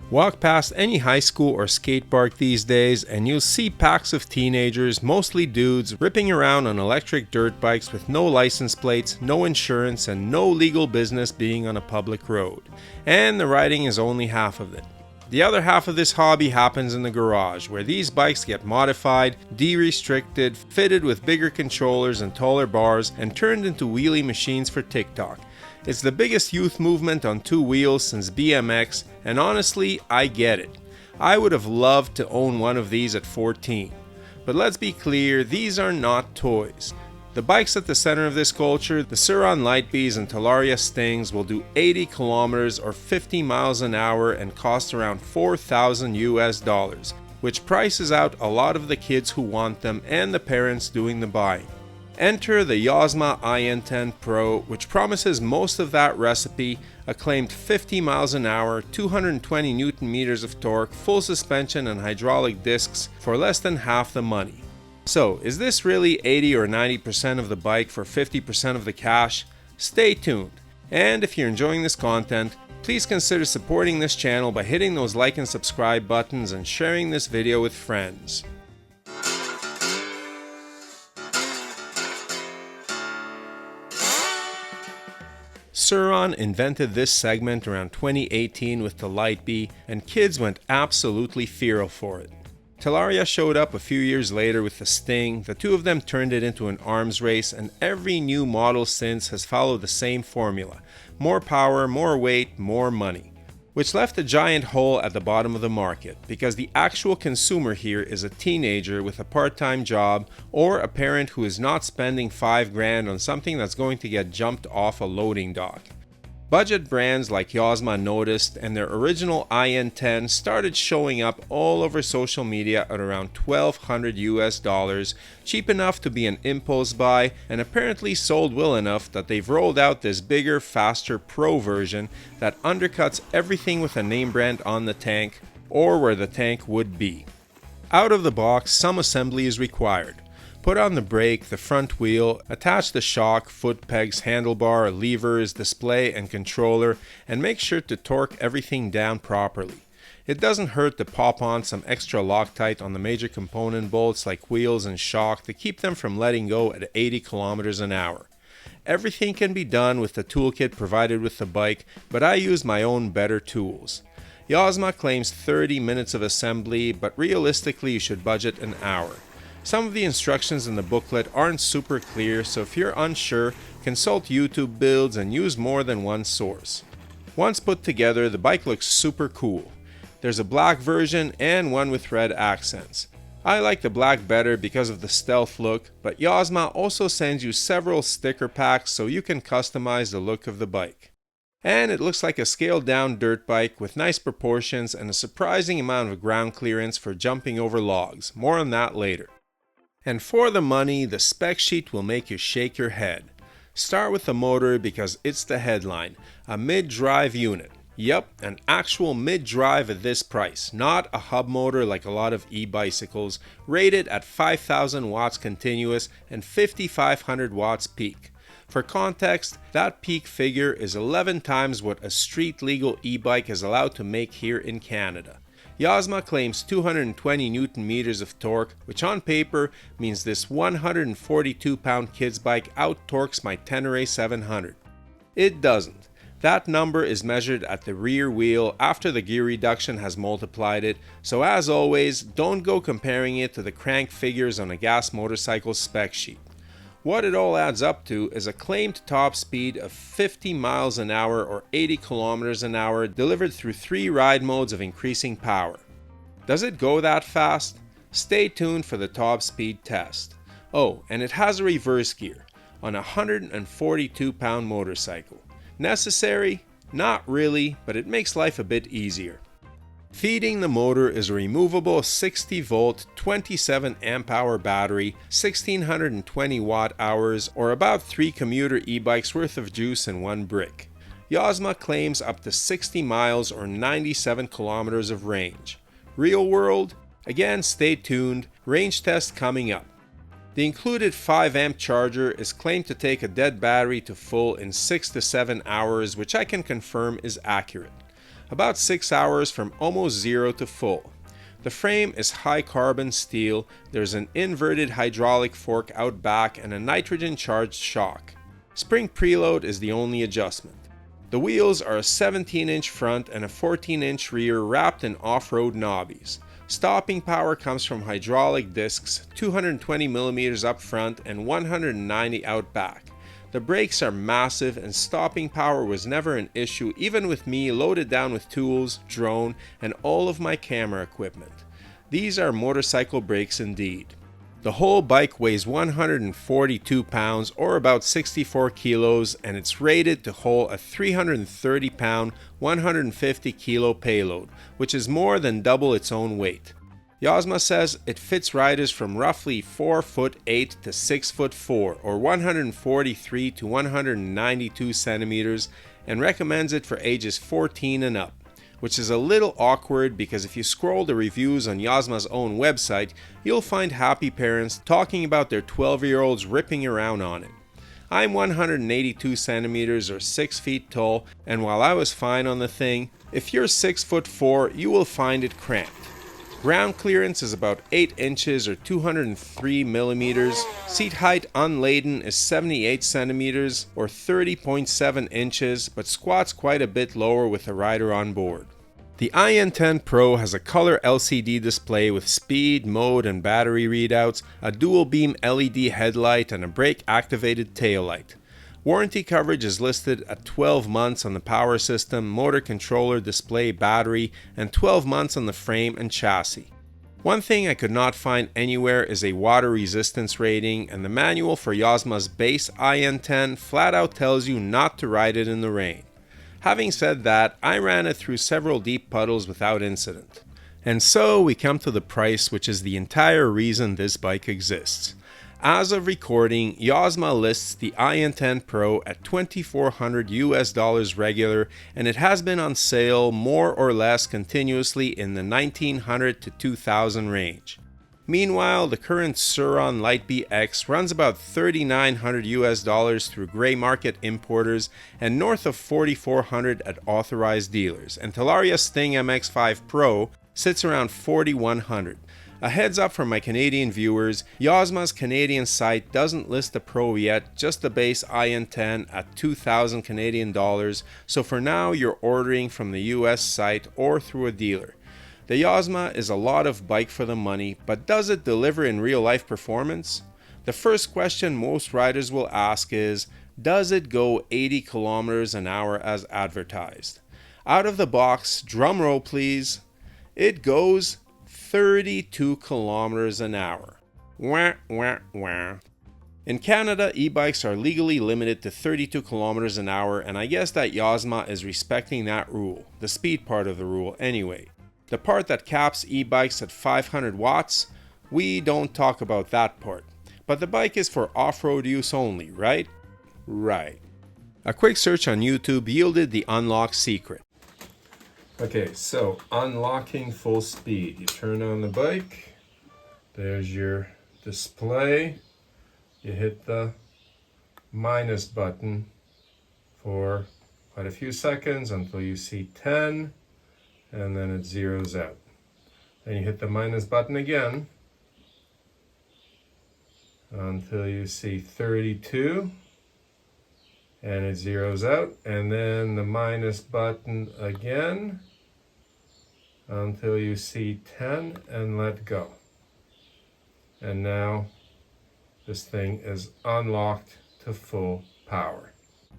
Walk past any high school or skate park these days and you'll see packs of teenagers, mostly dudes, ripping around on electric dirt bikes with no license plates, no insurance, and no legal business being on a public road. And the riding is only half of it. The other half of this hobby happens in the garage, where these bikes get modified, de-restricted, fitted with bigger controllers and taller bars, and turned into wheelie machines for TikTok. It's the biggest youth movement on two wheels since BMX, and honestly, I get it. I would have loved to own one of these at 14. But let's be clear, these are not toys. The bikes at the center of this culture, the Sur-Ron Light Bees and Talaria Stings, will do 80 kilometers or 50 miles an hour and cost around $4,000 US, which prices out a lot of the kids who want them and the parents doing the buying. Enter the Yozma IN 10 Pro, which promises most of that recipe, a claimed 50 miles an hour, 220 Newton meters of torque, full suspension and hydraulic discs for less than half the money. So, is this really 80 or 90% of the bike for 50% of the cash? Stay tuned. And if you're enjoying this content, please consider supporting this channel by hitting those like and subscribe buttons and sharing this video with friends. Surron invented this segment around 2018 with the Light Bee, and kids went absolutely feral for it. Talaria showed up a few years later with the Sting. The two of them turned it into an arms race, and every new model since has followed the same formula: more power, more weight, more money. Which left a giant hole at the bottom of the market, because the actual consumer here is a teenager with a part-time job or a parent who is not spending $5,000 on something that's going to get jumped off a loading dock. Budget brands like Yozma noticed, and their original IN10 started showing up all over social media at around $1,200 US, cheap enough to be an impulse buy, and apparently sold well enough that they've rolled out this bigger, faster Pro version that undercuts everything with a name brand on the tank, or where the tank would be. Out of the box, some assembly is required. Put on the brake, the front wheel, attach the shock, foot pegs, handlebar, levers, display, and controller, and make sure to torque everything down properly. It doesn't hurt to pop on some extra Loctite on the major component bolts like wheels and shock to keep them from letting go at 80 kilometers an hour. Everything can be done with the toolkit provided with the bike, but I use my own better tools. Yozma claims 30 minutes of assembly, but realistically you should budget an hour. Some of the instructions in the booklet aren't super clear, so if you're unsure, consult YouTube builds and use more than one source. Once put together, the bike looks super cool. There's a black version and one with red accents. I like the black better because of the stealth look, but Yozma also sends you several sticker packs so you can customize the look of the bike. And it looks like a scaled down dirt bike with nice proportions and a surprising amount of ground clearance for jumping over logs. More on that later. And for the money, the spec sheet will make you shake your head. Start with the motor because it's the headline, a mid-drive unit. Yep, an actual mid-drive at this price, not a hub motor like a lot of e-bicycles, rated at 5,000 watts continuous and 5,500 watts peak. For context, that peak figure is 11 times what a street-legal e-bike is allowed to make here in Canada. Yozma claims 220 Newton meters of torque, which on paper means this 142-pound kids bike out-torques my Tenere 700. It doesn't. That number is measured at the rear wheel after the gear reduction has multiplied it, so as always, don't go comparing it to the crank figures on a gas motorcycle spec sheet. What it all adds up to is a claimed top speed of 50 miles an hour or 80 kilometers an hour delivered through 3 ride modes of increasing power. Does it go that fast? Stay tuned for the top speed test. Oh, and it has a reverse gear on a 142-pound motorcycle. Necessary? Not really, but it makes life a bit easier. Feeding the motor is a removable 60-volt, 27 amp-hour battery, 1620 watt-hours, or about 3 commuter e-bikes worth of juice in one brick. Yozma claims up to 60 miles or 97 kilometers of range. Real world? Again, stay tuned, range test coming up. The included 5-amp charger is claimed to take a dead battery to full in 6 to 7 hours, which I can confirm is accurate. about 6 hours from almost zero to full. The frame is high carbon steel, there's an inverted hydraulic fork out back and a nitrogen charged shock. Spring preload is the only adjustment. The wheels are a 17-inch front and a 14-inch rear wrapped in off-road knobbies. Stopping power comes from hydraulic discs, 220mm up front and 190 out back. The brakes are massive and stopping power was never an issue even with me loaded down with tools, drone, and all of my camera equipment. These are motorcycle brakes indeed. The whole bike weighs 142 pounds or about 64 kilos and it's rated to hold a 330 pound, 150 kilo payload, which is more than double its own weight. Yozma says it fits riders from roughly 4'8" to 6'4" or 143 to 192 centimeters and recommends it for ages 14 and up. Which is a little awkward because if you scroll the reviews on Yozma's own website, you'll find happy parents talking about their 12-year-olds ripping around on it. I'm 182 centimeters or 6 feet tall, and while I was fine on the thing, if you're 6'4", you will find it cramped. Ground clearance is about 8 inches or 203 millimeters. Seat height unladen is 78 centimeters or 30.7 inches, but squats quite a bit lower with a rider on board. The IN10 Pro has a color LCD display with speed, mode, and battery readouts, a dual beam LED headlight, and a brake-activated taillight. Warranty coverage is listed at 12 months on the power system, motor controller, display, battery, and 12 months on the frame and chassis. One thing I could not find anywhere is a water resistance rating, and the manual for Yozma's base IN10 flat out tells you not to ride it in the rain. Having said that, I ran it through several deep puddles without incident. And so we come to the price, which is the entire reason this bike exists. As of recording, Yozma lists the IN10 Pro at $2,400 US regular, and it has been on sale more or less continuously in the $1,900 to $2,000 range. Meanwhile, the current Sur-Ron Light Bee X runs about $3,900 US through gray market importers and north of $4,400 at authorized dealers, and Talaria Sting MX5 Pro sits around $4,100. A heads up for my Canadian viewers, Yozma's Canadian site doesn't list the Pro yet, just the base IN10 at 2,000 Canadian dollars, so for now you're ordering from the US site or through a dealer. The Yozma is a lot of bike for the money, but does it deliver in real life performance? The first question most riders will ask is, does it go 80 kilometers an hour as advertised? Out of the box, drum roll please, it goes 32 kilometers an hour. Wah, wah, wah. In Canada, e-bikes are legally limited to 32 kilometers an hour, and I guess that Yozma is respecting that rule, the speed part of the rule anyway. The part that caps e-bikes at 500 watts, we don't talk about that part. But the bike is for off-road use only, right? Right. A quick search on YouTube yielded the unlock secret. Okay, so unlocking full speed. You turn on the bike, there's your display, you hit the minus button for quite a few seconds until you see 10, and then it zeroes out. Then you hit the minus button again until you see 32, and it zeroes out, and then the minus button again until you see 10 and let go. And now this thing is unlocked to full power.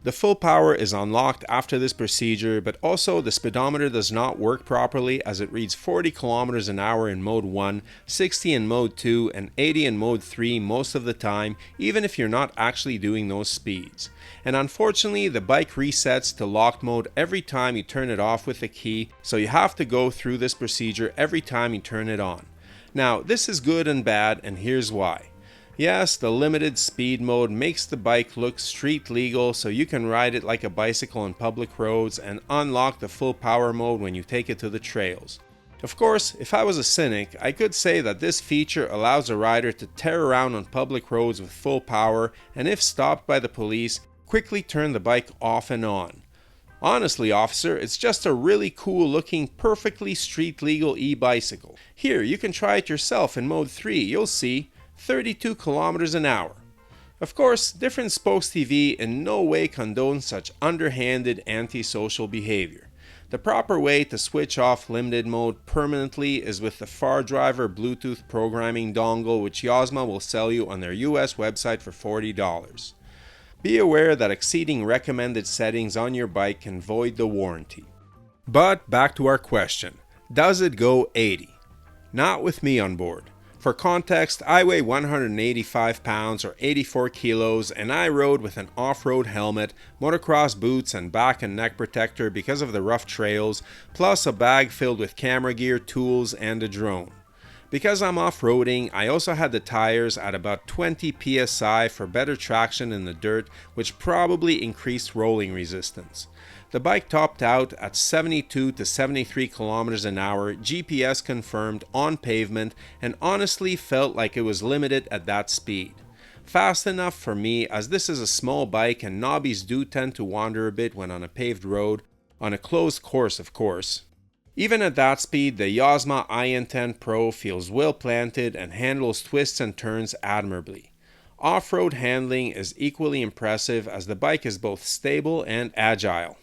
The full power is unlocked after this procedure, but also the speedometer does not work properly as it reads 40 kilometers an hour in mode 1, 60 in mode 2, and 80 in mode 3 most of the time, even if you're not actually doing those speeds. And unfortunately, the bike resets to locked mode every time you turn it off with the key, so you have to go through this procedure every time you turn it on. Now, this is good and bad, and here's why. Yes, the limited speed mode makes the bike look street legal so you can ride it like a bicycle on public roads and unlock the full power mode when you take it to the trails. Of course, if I was a cynic, I could say that this feature allows a rider to tear around on public roads with full power and if stopped by the police, quickly turn the bike off and on. Honestly, officer, it's just a really cool looking, perfectly street legal e-bicycle. Here, you can try it yourself in mode 3, you'll see, 32 kilometers an hour. Of course, Different Spokes TV in no way condones such underhanded antisocial behavior. The proper way to switch off limited mode permanently is with the FarDriver Bluetooth programming dongle, which Yozma will sell you on their US website for $40. Be aware that exceeding recommended settings on your bike can void the warranty. But back to our question, does it go 80? Not with me on board. For context, I weigh 185 pounds or 84 kilos and I rode with an off-road helmet, motocross boots and back and neck protector because of the rough trails, plus a bag filled with camera gear, tools and a drone. Because I'm off-roading, I also had the tires at about 20 psi for better traction in the dirt, which probably increased rolling resistance. The bike topped out at 72 to 73 kilometers an hour, GPS confirmed, on pavement, and honestly felt like it was limited at that speed. Fast enough for me, as this is a small bike and knobbies do tend to wander a bit when on a paved road, on a closed course of course. Even at that speed, the Yozma IN Pro feels well planted and handles twists and turns admirably. Off-road handling is equally impressive as the bike is both stable and agile.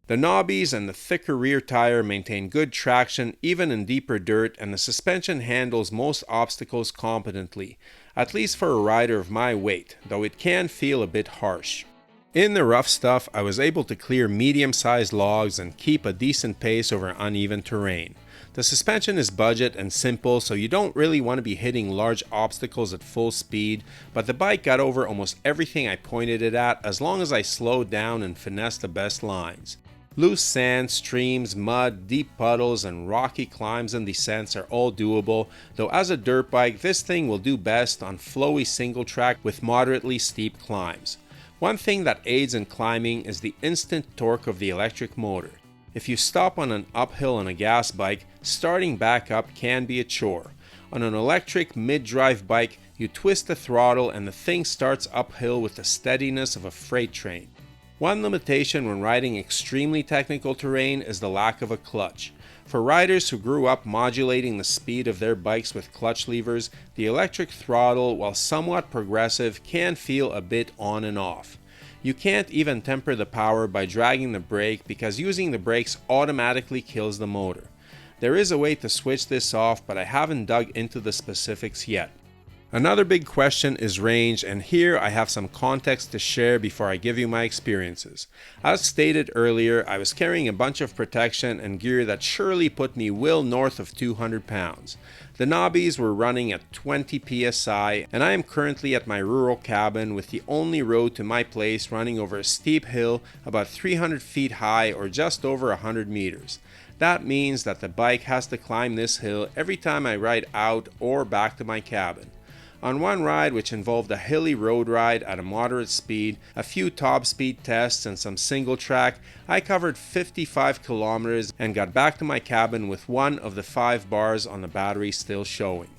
The knobbies and the thicker rear tire maintain good traction even in deeper dirt, and the suspension handles most obstacles competently, at least for a rider of my weight, though it can feel a bit harsh. In the rough stuff, I was able to clear medium-sized logs and keep a decent pace over uneven terrain. The suspension is budget and simple, so you don't really want to be hitting large obstacles at full speed, but the bike got over almost everything I pointed it at as long as I slowed down and finessed the best lines. Loose sand, streams, mud, deep puddles, and rocky climbs and descents are all doable, though as a dirt bike, this thing will do best on flowy single track with moderately steep climbs. One thing that aids in climbing is the instant torque of the electric motor. If you stop on an uphill on a gas bike, starting back up can be a chore. On an electric mid-drive bike, you twist the throttle and the thing starts uphill with the steadiness of a freight train. One limitation when riding extremely technical terrain is the lack of a clutch. For riders who grew up modulating the speed of their bikes with clutch levers, the electric throttle, while somewhat progressive, can feel a bit on and off. You can't even temper the power by dragging the brake because using the brakes automatically kills the motor. There is a way to switch this off, but I haven't dug into the specifics yet. Another big question is range, and here I have some context to share before I give you my experiences. As stated earlier, I was carrying a bunch of protection and gear that surely put me well north of 200 pounds. The knobbies were running at 20 psi, and I am currently at my rural cabin with the only road to my place running over a steep hill about 300 feet high or just over 100 meters. That means that the bike has to climb this hill every time I ride out or back to my cabin. On one ride, which involved a hilly road ride at a moderate speed, a few top speed tests and some single track, I covered 55 kilometers and got back to my cabin with one of the 5 bars on the battery still showing.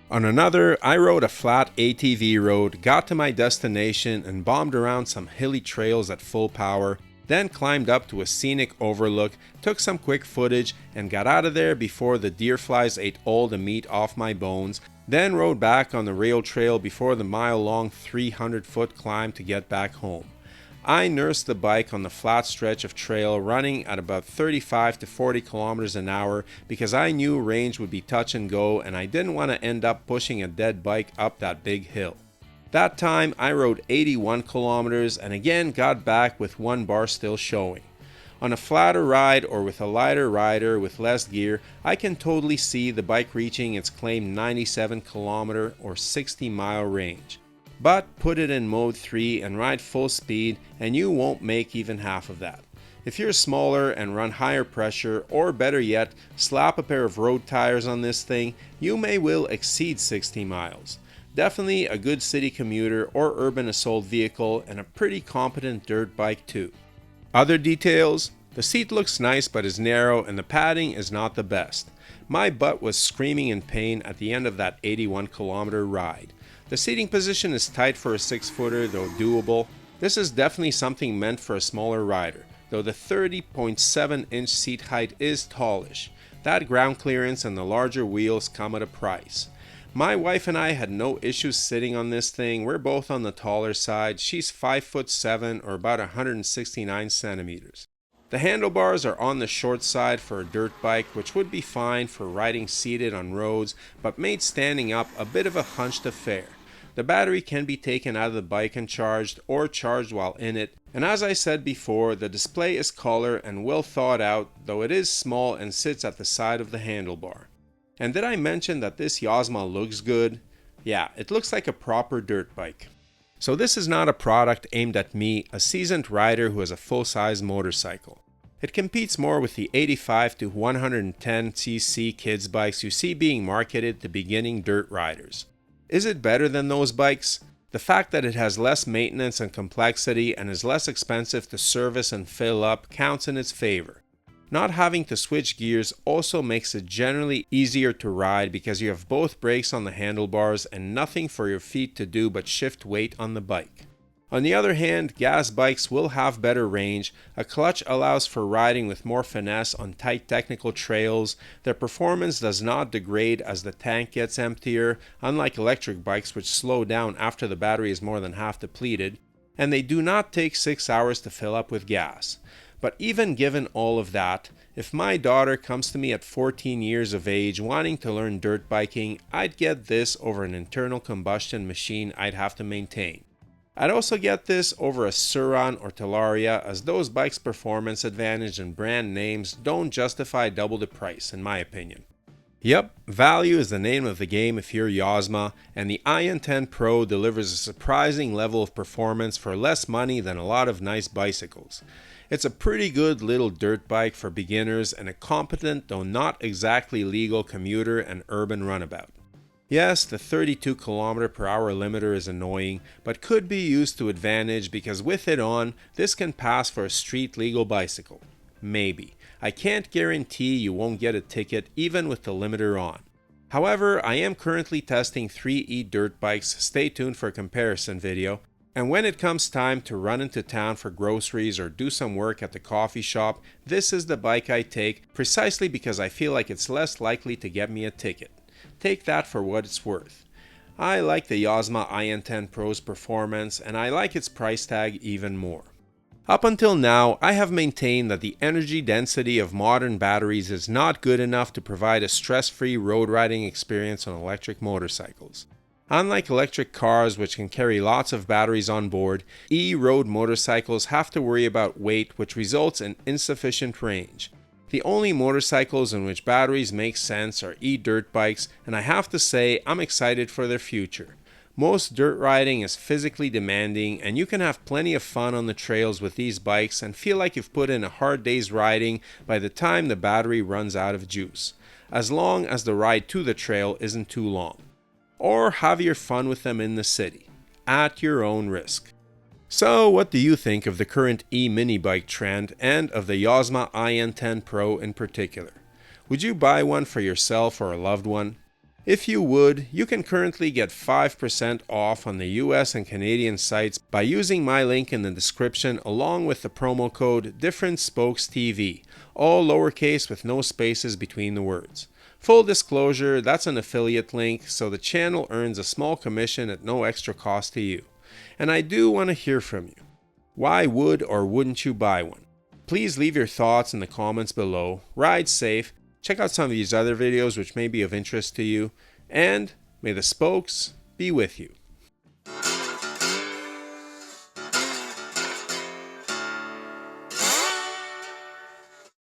On another, I rode a flat ATV road, got to my destination and bombed around some hilly trails at full power, then climbed up to a scenic overlook, took some quick footage and got out of there before the deer flies ate all the meat off my bones, then rode back on the rail trail before the mile-long 300-foot climb to get back home. I nursed the bike on the flat stretch of trail running at about 35 to 40 kilometers an hour because I knew range would be touch and go and I didn't want to end up pushing a dead bike up that big hill. That time I rode 81 kilometers and again got back with 1 bar still showing. On a flatter ride or with a lighter rider with less gear, I can totally see the bike reaching its claimed 97 kilometer or 60 mile range. But put it in mode 3 and ride full speed and you won't make even half of that. If you're smaller and run higher pressure, or better yet, slap a pair of road tires on this thing, you may well exceed 60 miles. Definitely a good city commuter or urban assault vehicle and a pretty competent dirt bike too. Other details, the seat looks nice but is narrow and the padding is not the best. My butt was screaming in pain at the end of that 81 kilometer ride. The seating position is tight for a 6-footer, though doable. This is definitely something meant for a smaller rider. though the 30.7-inch seat height is tallish. That ground clearance and the larger wheels come at a price. My wife and I had no issues sitting on this thing. We're both on the taller side. She's 5'7" or about 169 centimeters. The handlebars are on the short side for a dirt bike, which would be fine for riding seated on roads, but made standing up a bit of a hunched affair. The battery can be taken out of the bike and charged, or charged while in it, and as I said before, the display is color and well thought out, though it is small and sits at the side of the handlebar. And did I mention that this Yozma looks good? Yeah, it looks like a proper dirt bike. So this is not a product aimed at me, a seasoned rider who has a full-size motorcycle. It competes more with the 85 to 110cc kids bikes you see being marketed to beginning dirt riders. Is it better than those bikes? The fact that it has less maintenance and complexity and is less expensive to service and fill up counts in its favor. Not having to switch gears also makes it generally easier to ride because you have both brakes on the handlebars and nothing for your feet to do but shift weight on the bike. On the other hand, gas bikes will have better range, a clutch allows for riding with more finesse on tight technical trails, their performance does not degrade as the tank gets emptier, unlike electric bikes which slow down after the battery is more than half depleted, and they do not take 6 hours to fill up with gas. But even given all of that, if my daughter comes to me at 14 years of age wanting to learn dirt biking, I'd get this over an internal combustion machine I'd have to maintain. I'd also get this over a Surron or Talaria, as those bikes' performance advantage and brand names don't justify double the price, in my opinion. Yep, value is the name of the game if you're Yozma, and the IN10 Pro delivers a surprising level of performance for less money than a lot of nice bicycles. It's a pretty good little dirt bike for beginners and a competent, though not exactly legal, commuter and urban runabout. Yes, the 32 km/h limiter is annoying, but could be used to advantage because with it on, this can pass for a street legal bicycle. Maybe. I can't guarantee you won't get a ticket even with the limiter on. However, I am currently testing 3E dirt bikes, stay tuned for a comparison video, and when it comes time to run into town for groceries or do some work at the coffee shop, this is the bike I take precisely because I feel like it's less likely to get me a ticket. Take that for what it's worth. I like the Yozma IN10 Pro's performance and I like its price tag even more. Up until now, I have maintained that the energy density of modern batteries is not good enough to provide a stress-free road riding experience on electric motorcycles. Unlike electric cars, which can carry lots of batteries on board, e-road motorcycles have to worry about weight, which results in insufficient range. The only motorcycles in which batteries make sense are e-dirt bikes, and I have to say I'm excited for their future. Most dirt riding is physically demanding, and you can have plenty of fun on the trails with these bikes and feel like you've put in a hard day's riding by the time the battery runs out of juice, as long as the ride to the trail isn't too long. Or have your fun with them in the city, at your own risk. So what do you think of the current e-mini bike trend and of the Yozma IN10 Pro in particular? Would you buy one for yourself or a loved one? If you would, you can currently get 5% off on the US and Canadian sites by using my link in the description along with the promo code DifferentSpokesTV, all lowercase with no spaces between the words. Full disclosure, that's an affiliate link, so the channel earns a small commission at no extra cost to you. And I do want to hear from you. Why would or wouldn't you buy one? Please leave your thoughts in the comments below. Ride safe. Check out some of these other videos which may be of interest to you. And may the spokes be with you.